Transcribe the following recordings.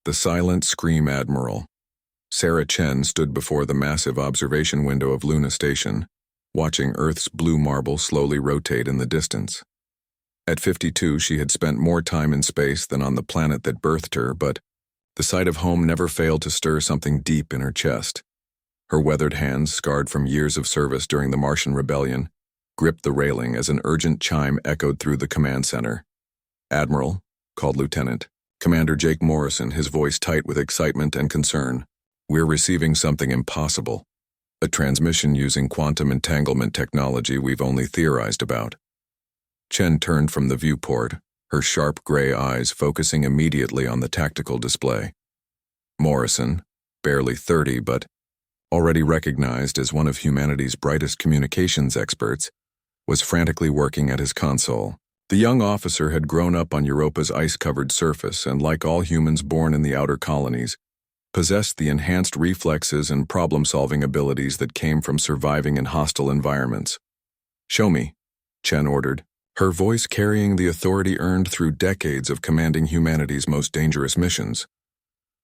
The silent scream admiral. Sarah Chen stood before the massive observation window of Luna Station, watching Earth's blue marble slowly rotate in the distance. At 52, she had spent more time in space than on the planet that birthed her, but the sight of home never failed to stir something deep in her chest. Her weathered hands, scarred from years of service during the Martian Rebellion, gripped the railing as an urgent chime echoed through the command center. "Admiral," called Lieutenant Commander Jake Morrison, his voice tight with excitement and concern. "We're receiving something impossible. A transmission using quantum entanglement technology we've only theorized about." Chen turned from the viewport, her sharp gray eyes focusing immediately on the tactical display. Morrison, barely 30 but already recognized as one of humanity's brightest communications experts, was frantically working at his console. The young officer had grown up on Europa's ice-covered surface and, like all humans born in the outer colonies, possessed the enhanced reflexes and problem-solving abilities that came from surviving in hostile environments. "Show me," Chen ordered, her voice carrying the authority earned through decades of commanding humanity's most dangerous missions.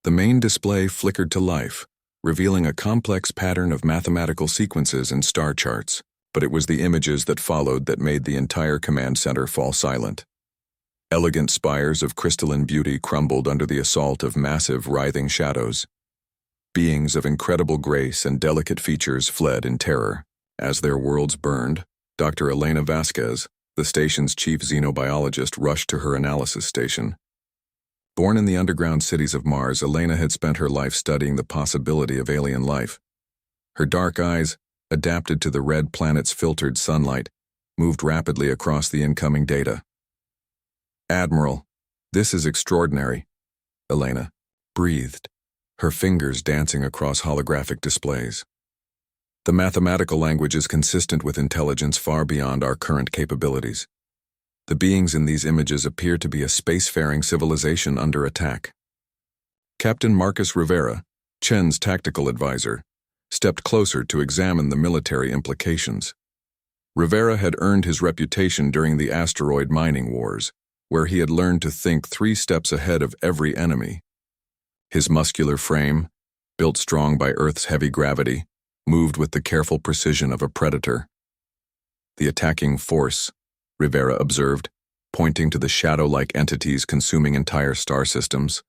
The main display flickered to life, revealing a complex pattern of mathematical sequences and star charts, but it was the images that followed that made the entire command center fall silent. Elegant spires of crystalline beauty crumbled under the assault of massive, writhing shadows. Beings of incredible grace and delicate features fled in terror. As their worlds burned, Dr. Elena Vasquez, the station's chief xenobiologist, rushed to her analysis station. Born in the underground cities of Mars, Elena had spent her life studying the possibility of alien life. Her dark eyes, adapted to the red planet's filtered sunlight, moved rapidly across the incoming data. "Admiral, this is extraordinary," Elena breathed, her fingers dancing across holographic displays. "The mathematical language is consistent with intelligence far beyond our current capabilities. The beings in these images appear to be a spacefaring civilization under attack." Captain Marcus Rivera, Chen's tactical advisor, stepped closer to examine the military implications. Rivera had earned his reputation during the asteroid mining wars, where he had learned to think 3 steps ahead of every enemy. His muscular frame, built strong by Earth's heavy gravity, moved with the careful precision of a predator. "The attacking force," Rivera observed, pointing to the shadow-like entities consuming entire star systems.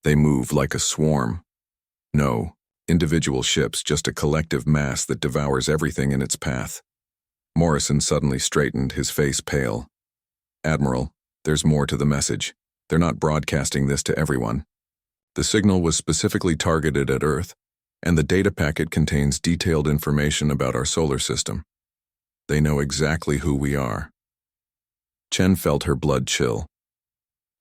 "They move like a swarm. No individual ships, just a collective mass that devours everything in its path." Morrison suddenly straightened, his face pale. "Admiral, there's more to the message. They're not broadcasting this to everyone. The signal was specifically targeted at Earth, and the data packet contains detailed information about our solar system. They know exactly who we are." Chen felt her blood chill.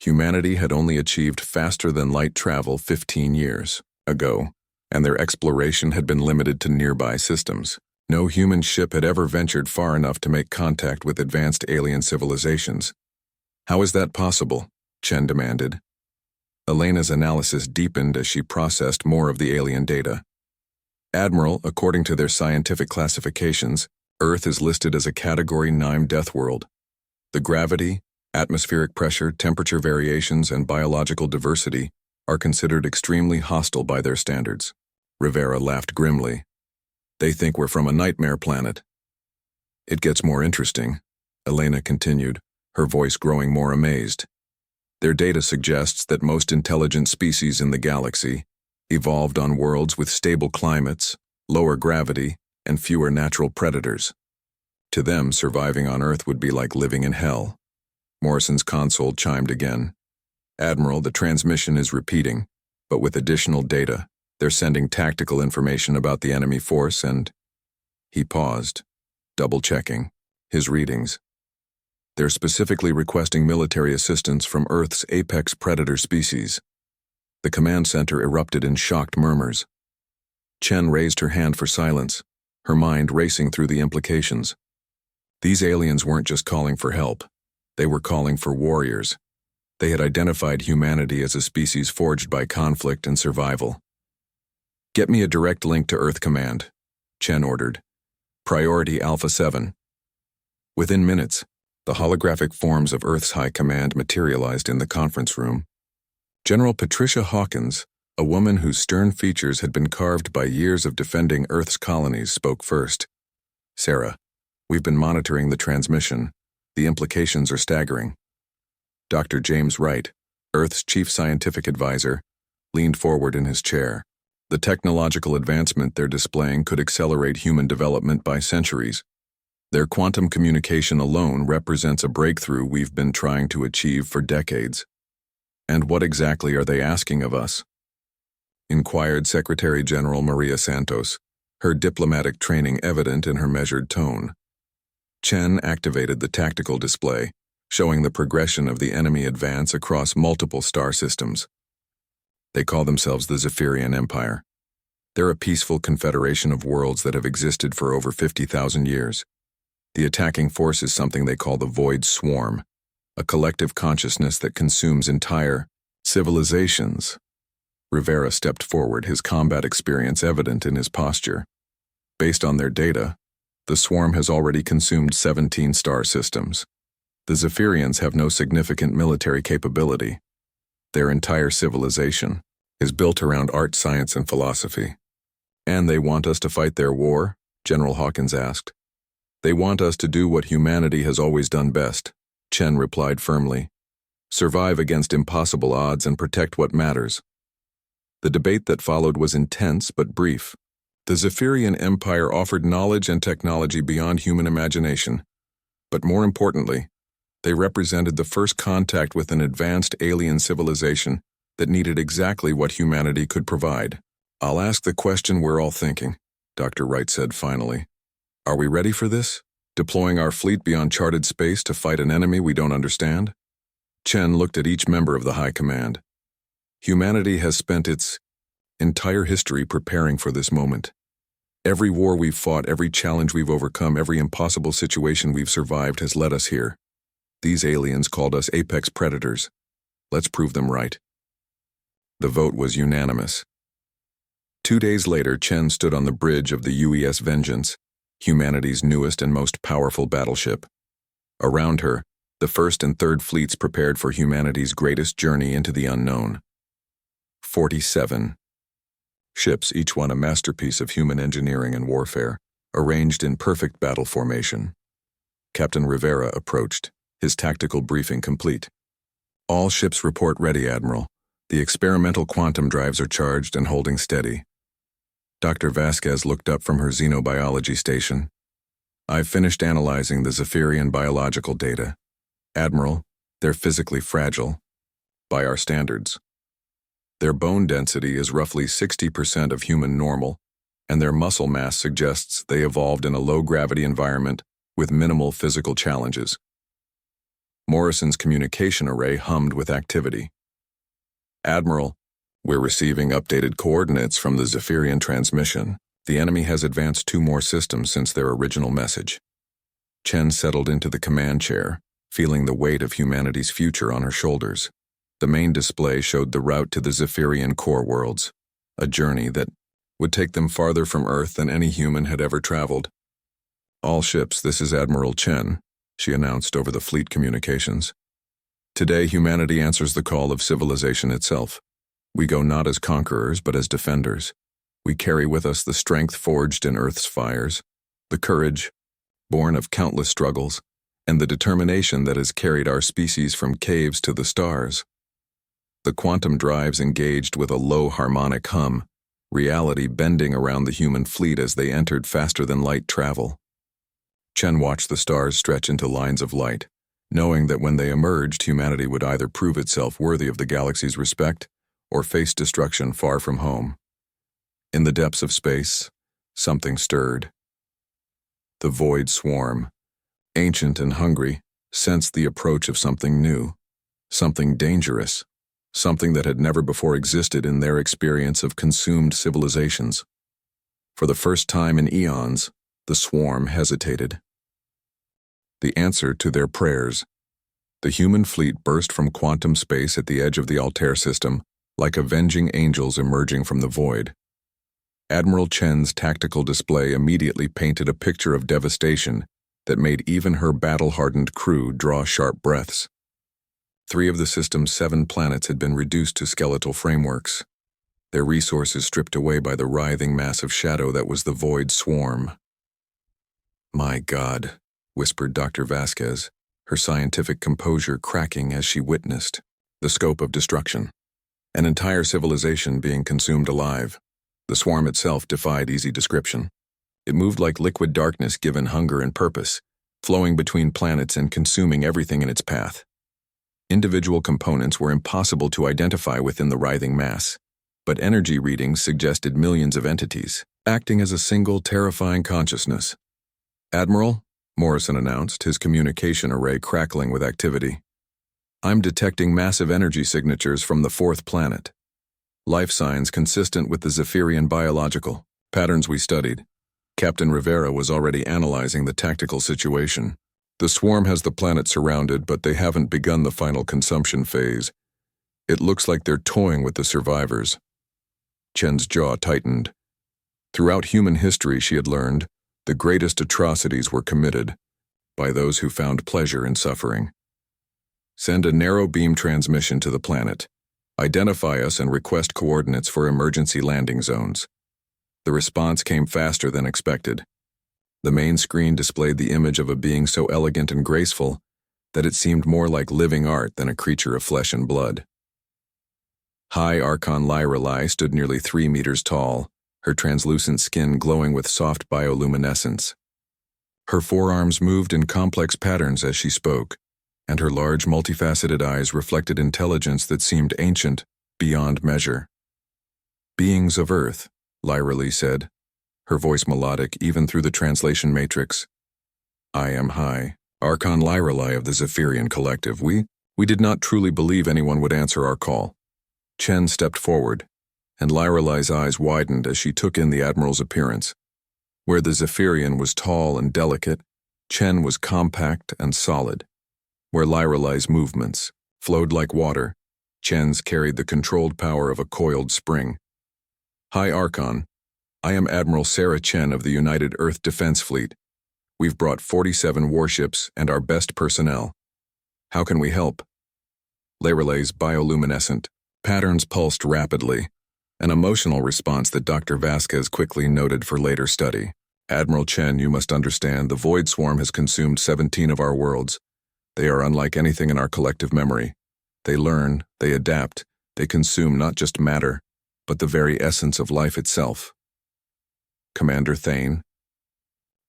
Humanity had only achieved faster-than-light travel 15 years ago, and their exploration had been limited to nearby systems. No human ship had ever ventured far enough to make contact with advanced alien civilizations. "How is that possible?" Chen demanded. Elena's analysis deepened as she processed more of the alien data. "Admiral, according to their scientific classifications, Earth is listed as a Category 9 death world. The gravity, atmospheric pressure, temperature variations, and biological diversity are considered extremely hostile by their standards." Rivera laughed grimly. "They think we're from a nightmare planet." "It gets more interesting," Elena continued, her voice growing more amazed. "Their data suggests that most intelligent species in the galaxy evolved on worlds with stable climates, lower gravity, and fewer natural predators. To them, surviving on Earth would be like living in hell." Morrison's console chimed again. "Admiral, the transmission is repeating, but with additional data. They're sending tactical information about the enemy force and—" He paused, double-checking his readings. "They're specifically requesting military assistance from Earth's apex predator species." The command center erupted in shocked murmurs. Chen raised her hand for silence, her mind racing through the implications. These aliens weren't just calling for help. They were calling for warriors. They had identified humanity as a species forged by conflict and survival. "Get me a direct link to Earth Command," Chen ordered. "Priority Alpha 7. Within minutes, the holographic forms of Earth's High Command materialized in the conference room. General Patricia Hawkins, a woman whose stern features had been carved by years of defending Earth's colonies, spoke first. "Sarah, we've been monitoring the transmission. The implications are staggering." Dr. James Wright, Earth's chief scientific advisor, leaned forward in his chair. "The technological advancement they're displaying could accelerate human development by centuries. Their quantum communication alone represents a breakthrough we've been trying to achieve for decades." "And what exactly are they asking of us?" inquired Secretary General Maria Santos, her diplomatic training evident in her measured tone. Chen activated the tactical display, showing the progression of the enemy advance across multiple star systems. "They call themselves the Zephyrian Empire. They're a peaceful confederation of worlds that have existed for over 50,000 years. The attacking force is something they call the Void Swarm, a collective consciousness that consumes entire civilizations." Rivera stepped forward, his combat experience evident in his posture. "Based on their data, the swarm has already consumed 17 star systems. The Zephyrians have no significant military capability. Their entire civilization is built around art, science, and philosophy." "And they want us to fight their war?" General Hawkins asked. "They want us to do what humanity has always done best," Chen replied firmly. "Survive against impossible odds and protect what matters." The debate that followed was intense but brief. The Zephyrian Empire offered knowledge and technology beyond human imagination. But more importantly, they represented the first contact with an advanced alien civilization that needed exactly what humanity could provide. "I'll ask the question we're all thinking," Dr. Wright said finally. "Are we ready for this? Deploying our fleet beyond charted space to fight an enemy we don't understand?" Chen looked at each member of the High Command. "Humanity has spent its entire history preparing for this moment. Every war we've fought, every challenge we've overcome, every impossible situation we've survived has led us here. These aliens called us apex predators. Let's prove them right." The vote was unanimous. 2 days later, Chen stood on the bridge of the UES Vengeance, humanity's newest and most powerful battleship. Around her, the First and Third Fleets prepared for humanity's greatest journey into the unknown. 47 ships, each one a masterpiece of human engineering and warfare, arranged in perfect battle formation. Captain Rivera approached, his tactical briefing complete. "All ships report ready, Admiral. The experimental quantum drives are charged and holding steady." Dr. Vasquez looked up from her xenobiology station. "I've finished analyzing the Zephyrian biological data. Admiral, they're physically fragile, by our standards. Their bone density is roughly 60% of human normal, and their muscle mass suggests they evolved in a low-gravity environment with minimal physical challenges." Morrison's communication array hummed with activity. "Admiral, we're receiving updated coordinates from the Zephyrian transmission. The enemy has advanced 2 more systems since their original message." Chen settled into the command chair, feeling the weight of humanity's future on her shoulders. The main display showed the route to the Zephyrian core worlds, a journey that would take them farther from Earth than any human had ever traveled. "All ships, this is Admiral Chen," she announced over the fleet communications. "Today, humanity answers the call of civilization itself. We go not as conquerors, but as defenders. We carry with us the strength forged in Earth's fires, the courage, born of countless struggles, and the determination that has carried our species from caves to the stars." The quantum drives engaged with a low harmonic hum, reality bending around the human fleet as they entered faster-than-light travel. Chen watched the stars stretch into lines of light, knowing that when they emerged, humanity would either prove itself worthy of the galaxy's respect or face destruction far from home. In the depths of space, something stirred. The Void Swarm, ancient and hungry, sensed the approach of something new, something dangerous, something that had never before existed in their experience of consumed civilizations. For the first time in eons, the swarm hesitated. The answer to their prayers. The human fleet burst from quantum space at the edge of the Altair system, like avenging angels emerging from the void. Admiral Chen's tactical display immediately painted a picture of devastation that made even her battle-hardened crew draw sharp breaths. 3 of the system's 7 planets had been reduced to skeletal frameworks, their resources stripped away by the writhing mass of shadow that was the void swarm. "My God," whispered Dr. Vasquez, her scientific composure cracking as she witnessed the scope of destruction. An entire civilization being consumed alive. The swarm itself defied easy description. It moved like liquid darkness given hunger and purpose, flowing between planets and consuming everything in its path. Individual components were impossible to identify within the writhing mass, but energy readings suggested millions of entities, acting as a single terrifying consciousness. "Admiral," Morrison announced, his communication array crackling with activity. "I'm detecting massive energy signatures from the 4th planet. Life signs consistent with the Zephyrian biological patterns we studied." Captain Rivera was already analyzing the tactical situation. "The swarm has the planet surrounded, but they haven't begun the final consumption phase. It looks like they're toying with the survivors." Chen's jaw tightened. Throughout human history, she had learned, the greatest atrocities were committed by those who found pleasure in suffering. "Send a narrow beam transmission to the planet. Identify us and request coordinates for emergency landing zones." The response came faster than expected. The main screen displayed the image of a being so elegant and graceful that it seemed more like living art than a creature of flesh and blood. High Archon Lyrelai stood nearly 3 meters tall, her translucent skin glowing with soft bioluminescence. Her forearms moved in complex patterns as she spoke, and her large multifaceted eyes reflected intelligence that seemed ancient, beyond measure. "Beings of Earth," Lyrelai said, her voice melodic even through the translation matrix. "I am High Archon Lyrelai of the Zephyrian Collective. We did not truly believe anyone would answer our call." Chen stepped forward, and Lyrelai's eyes widened as she took in the Admiral's appearance. Where the Zephyrian was tall and delicate, Chen was compact and solid. Where Lyrelai's movements flowed like water, Chen's carried the controlled power of a coiled spring. "High Archon, I am Admiral Sarah Chen of the United Earth Defense Fleet. We've brought 47 warships and our best personnel. How can we help?" Lyrelai's bioluminescent patterns pulsed rapidly, an emotional response that Dr. Vasquez quickly noted for later study. "Admiral Chen, you must understand, the Void Swarm has consumed 17 of our worlds. They are unlike anything in our collective memory. They learn, they adapt, they consume not just matter, but the very essence of life itself." Commander Thane.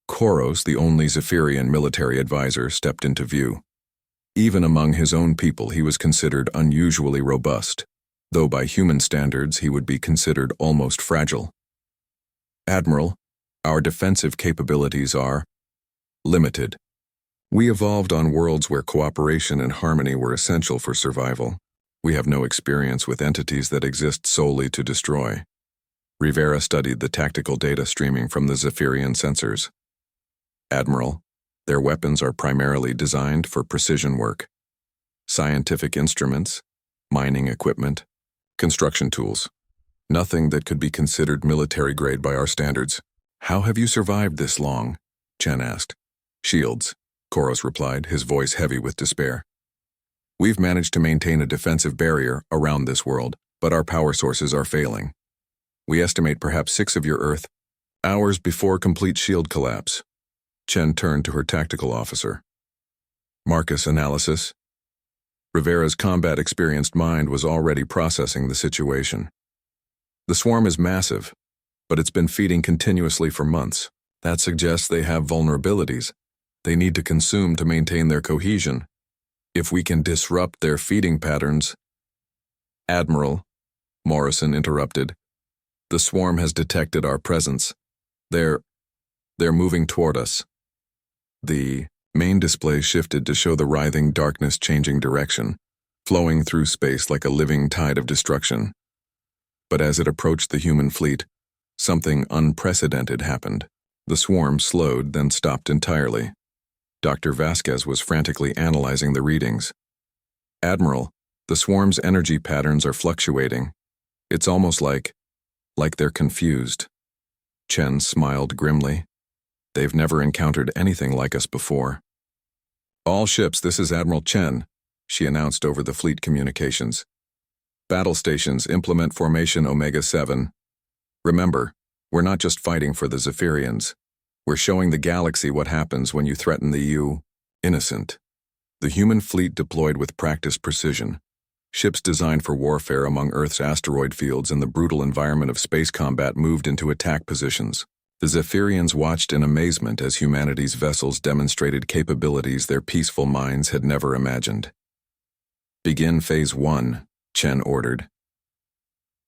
Koros, the only Zephyrian military advisor, stepped into view. Even among his own people, he was considered unusually robust, though by human standards he would be considered almost fragile. "Admiral, our defensive capabilities are limited. We evolved on worlds where cooperation and harmony were essential for survival. We have no experience with entities that exist solely to destroy." Rivera studied the tactical data streaming from the Zephyrian sensors. "Admiral, their weapons are primarily designed for precision work. Scientific instruments, mining equipment, construction tools. Nothing that could be considered military grade by our standards." "How have you survived this long?" Chen asked. "Shields," Koros replied, his voice heavy with despair. "We've managed to maintain a defensive barrier around this world, but our power sources are failing. We estimate perhaps 6 of your Earth hours before complete shield collapse." Chen turned to her tactical officer. "Marcus analysis." Rivera's combat-experienced mind was already processing the situation. "The swarm is massive, but it's been feeding continuously for months. That suggests they have vulnerabilities. They need to consume to maintain their cohesion. If we can disrupt their feeding patterns—" "Admiral," Morrison interrupted, "the swarm has detected our presence. They're moving toward us." The main display shifted to show the writhing darkness changing direction, flowing through space like a living tide of destruction. But as it approached the human fleet, something unprecedented happened. The swarm slowed, then stopped entirely. Dr. Vasquez was frantically analyzing the readings. "Admiral, the swarm's energy patterns are fluctuating. It's almost like they're confused." Chen smiled grimly. "They've never encountered anything like us before." "All ships, this is Admiral Chen," she announced over the fleet communications. Battle stations implement formation Omega-7. Remember, we're not just fighting for the Zephyrians. We're showing the galaxy what happens when you threaten the innocent. The human fleet deployed with practiced precision. Ships designed for warfare among Earth's asteroid fields and the brutal environment of space combat moved into attack positions. The Zephyrians watched in amazement as humanity's vessels demonstrated capabilities their peaceful minds had never imagined. Begin Phase 1, Chen ordered.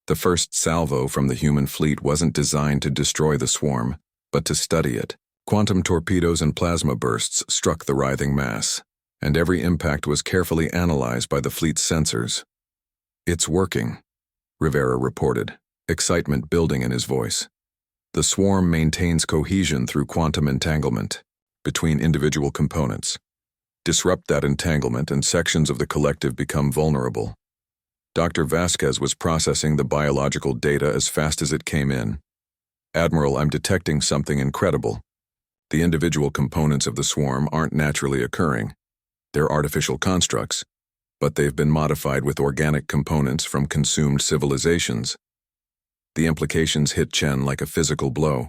The first salvo from the human fleet wasn't designed to destroy the swarm, but to study it. Quantum torpedoes and plasma bursts struck the writhing mass, and every impact was carefully analyzed by the fleet's sensors. "It's working," Rivera reported, excitement building in his voice. "The swarm maintains cohesion through quantum entanglement between individual components. Disrupt that entanglement and sections of the collective become vulnerable." Dr. Vasquez was processing the biological data as fast as it came in. "Admiral, I'm detecting something incredible. The individual components of the swarm aren't naturally occurring. They're artificial constructs, but they've been modified with organic components from consumed civilizations." The implications hit Chen like a physical blow.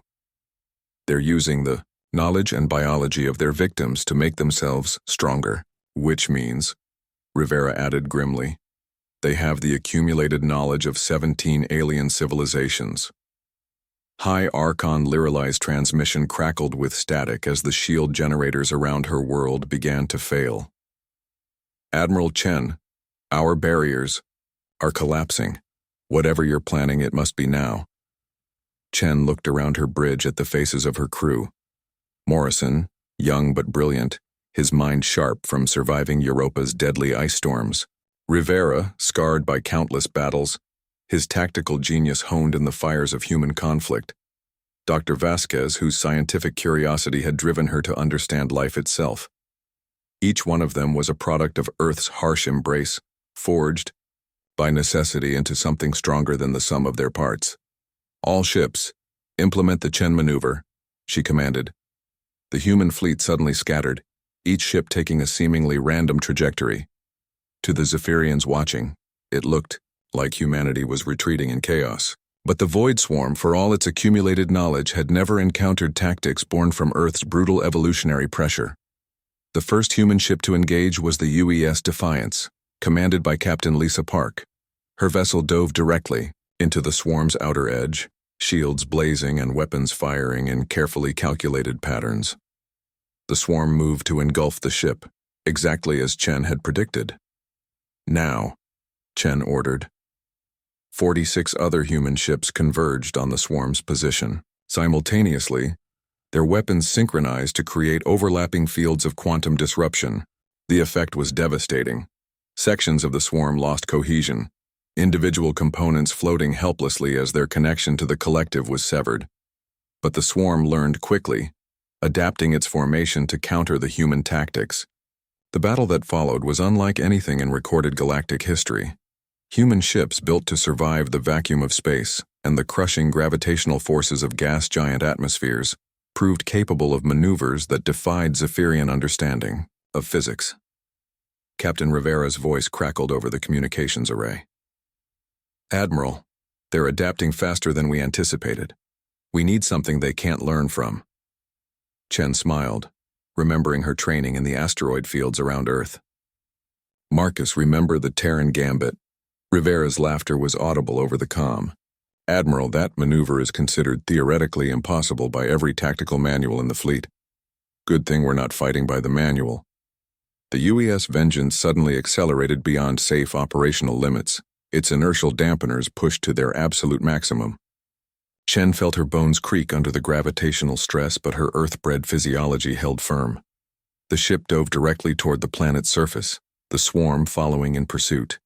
They're using the knowledge and biology of their victims to make themselves stronger, which means, Rivera added grimly, they have the accumulated knowledge of 17 alien civilizations. High Archon Lyralized transmission crackled with static as the shield generators around her world began to fail. "Admiral Chen, our barriers are collapsing. Whatever you're planning, it must be now." Chen looked around her bridge at the faces of her crew. Morrison, young but brilliant, his mind sharp from surviving Europa's deadly ice storms. Rivera, scarred by countless battles, his tactical genius honed in the fires of human conflict. Dr. Vasquez, whose scientific curiosity had driven her to understand life itself. Each one of them was a product of Earth's harsh embrace, forged, by necessity, into something stronger than the sum of their parts. "All ships, implement the Chen maneuver," she commanded. The human fleet suddenly scattered, each ship taking a seemingly random trajectory. To the Zephyrians watching, it looked like humanity was retreating in chaos. But the Void Swarm, for all its accumulated knowledge, had never encountered tactics born from Earth's brutal evolutionary pressure. The first human ship to engage was the UES Defiance, commanded by Captain Lisa Park. Her vessel dove directly into the swarm's outer edge, shields blazing and weapons firing in carefully calculated patterns. The swarm moved to engulf the ship, exactly as Chen had predicted. "Now," Chen ordered. 46 other human ships converged on the swarm's position. Simultaneously, their weapons synchronized to create overlapping fields of quantum disruption. The effect was devastating. Sections of the swarm lost cohesion, individual components floating helplessly as their connection to the collective was severed. But the swarm learned quickly, adapting its formation to counter the human tactics. The battle that followed was unlike anything in recorded galactic history. Human ships built to survive the vacuum of space and the crushing gravitational forces of gas giant atmospheres proved capable of maneuvers that defied Zephyrian understanding of physics. Captain Rivera's voice crackled over the communications array. "Admiral, they're adapting faster than we anticipated. We need something they can't learn from." Chen smiled, remembering her training in the asteroid fields around Earth. "Marcus, remember the Terran Gambit." Rivera's laughter was audible over the comm. "Admiral, that maneuver is considered theoretically impossible by every tactical manual in the fleet. Good thing we're not fighting by the manual." The UES Vengeance suddenly accelerated beyond safe operational limits, its inertial dampeners pushed to their absolute maximum. Chen felt her bones creak under the gravitational stress, but her Earth-bred physiology held firm. The ship dove directly toward the planet's surface, the swarm following in pursuit.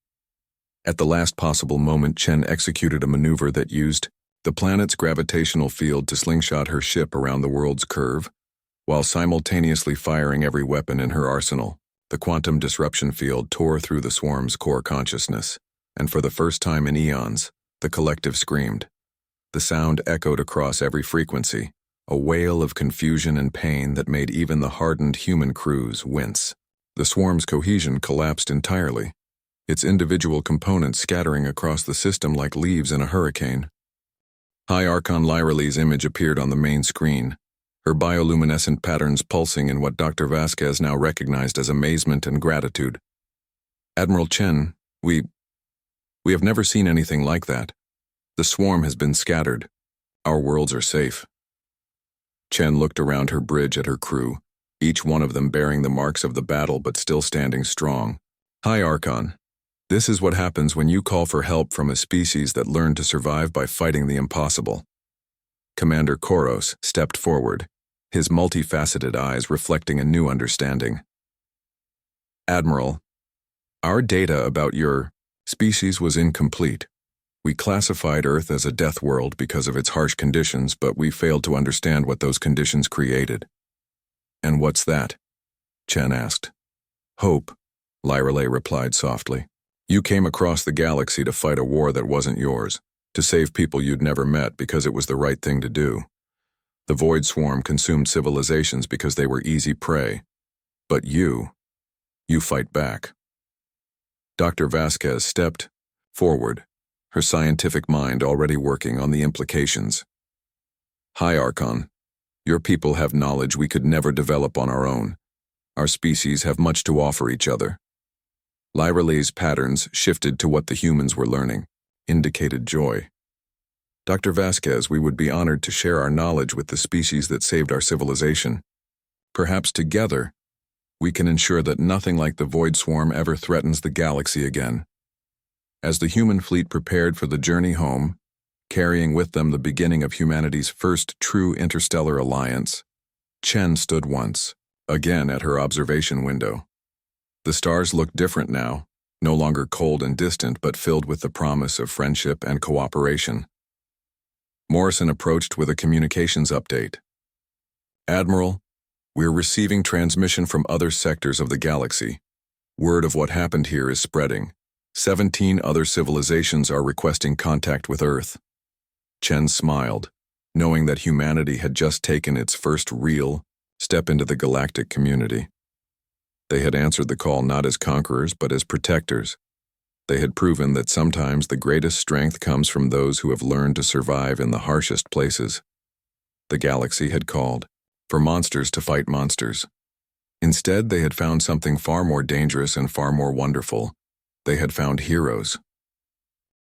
At the last possible moment, Chen executed a maneuver that used the planet's gravitational field to slingshot her ship around the world's curve, while simultaneously firing every weapon in her arsenal. The quantum disruption field tore through the swarm's core consciousness, and for the first time in eons, the collective screamed. The sound echoed across every frequency, a wail of confusion and pain that made even the hardened human crews wince. The swarm's cohesion collapsed entirely, its individual components scattering across the system like leaves in a hurricane. High Archon Lyralee's image appeared on the main screen, her bioluminescent patterns pulsing in what Dr. Vasquez now recognized as amazement and gratitude. Admiral Chen, we have never seen anything like that. The swarm has been scattered. Our worlds are safe. Chen looked around her bridge at her crew, each one of them bearing the marks of the battle but still standing strong. High Archon, this is what happens when you call for help from a species that learned to survive by fighting the impossible. Commander Koros stepped forward, his multifaceted eyes reflecting a new understanding. Admiral, our data about your species was incomplete. We classified Earth as a death world because of its harsh conditions, but we failed to understand what those conditions created. And what's that? Chen asked. Hope, Lyralee replied softly. You came across the galaxy to fight a war that wasn't yours, to save people you'd never met because it was the right thing to do. The Void Swarm consumed civilizations because they were easy prey. But you fight back. Dr. Vasquez stepped forward, her scientific mind already working on the implications. High Archon, your people have knowledge we could never develop on our own. Our species have much to offer each other. Lyralee's patterns shifted to what the humans were learning, indicated joy. Dr. Vasquez, we would be honored to share our knowledge with the species that saved our civilization. Perhaps together, we can ensure that nothing like the Void Swarm ever threatens the galaxy again. As the human fleet prepared for the journey home, carrying with them the beginning of humanity's first true interstellar alliance, Chen stood once again at her observation window. The stars looked different now, no longer cold and distant but filled with the promise of friendship and cooperation. Morrison approached with a communications update. Admiral, we're receiving transmission from other sectors of the galaxy. Word of what happened here is spreading. 17 other civilizations are requesting contact with Earth. Chen smiled, knowing that humanity had just taken its first real step into the galactic community. They had answered the call not as conquerors but as protectors. They had proven that sometimes the greatest strength comes from those who have learned to survive in the harshest places. The galaxy had called for monsters to fight monsters. Instead, they had found something far more dangerous and far more wonderful. They had found heroes.